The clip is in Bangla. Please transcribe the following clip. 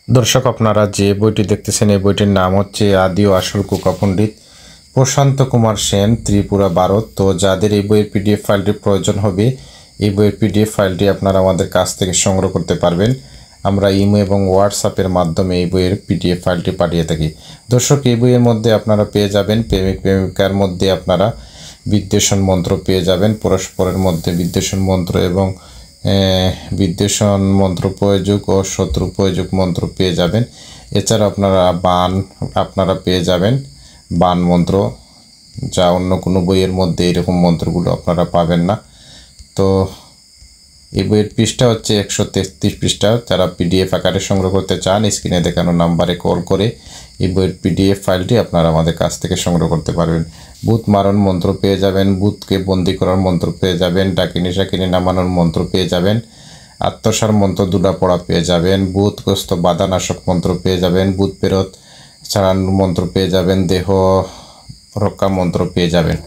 দর্শক, আপনারা যে বইটি দেখতেছেন এই বইটির নাম হচ্ছে আদি ও আসল কুকা পণ্ডিত, প্রশান্ত কুমার সেন, ত্রিপুরা, ভারত। তো যাদের এই বইয়ের পিডিএফ ফাইলটি প্রয়োজন হবে, এই বইয়ের পিডিএফ ফাইলটি আপনারা আমাদের কাছ থেকে সংগ্রহ করতে পারবেন। আমরা ইমো এবং হোয়াটসঅ্যাপের মাধ্যমে এই বইয়ের পিডিএফ ফাইলটি পাঠিয়ে থাকি। দর্শক, এই বইয়ের মধ্যে আপনারা পেয়ে যাবেন প্রেমিক প্রেমিকার মধ্যে আপনারা বিদ্বেষণ মন্ত্র পেয়ে যাবেন, পরস্পরের মধ্যে বিদ্বেষণ মন্ত্র এবং বিদ্বেষণ মন্ত্র প্রয়োগ ও শত্রু প্রয়োগ মন্ত্র পেয়ে যাবেন। এছাড়া আপনারা পেয়ে যাবেন বান মন্ত্র, যা অন্য কোনো বইয়ের মধ্যে এরকম মন্ত্রগুলো আপনারা পাবেন না। তো এই বইয়ের পৃষ্ঠা হচ্ছে 133 পৃষ্ঠা। যারা পিডিএফ আকারে সংগ্রহ করতে চান, স্ক্রিনে দেখানো নাম্বারে কল করে এই বইয়ের পিডিএফ ফাইলটি আপনারা আমাদের কাছ থেকে সংগ্রহ করতে পারবেন। ভূত মারণ মন্ত্র পেয়ে যাবেন, ভূতকে বন্দি করার মন্ত্র পেয়ে যাবেন, ডাকিনী শাকিনী নামানোর মন্ত্র পেয়ে যাবেন, আত্মসার মন্ত্র দুটা পড়া পেয়ে যাবেন, ভূতগ্রস্ত বাধানাশক মন্ত্র পেয়ে যাবেন, ভূত প্রেরত ছাড়ানোর মন্ত্র পেয়ে যাবেন, দেহ রক্ষা মন্ত্র পেয়ে যাবেন।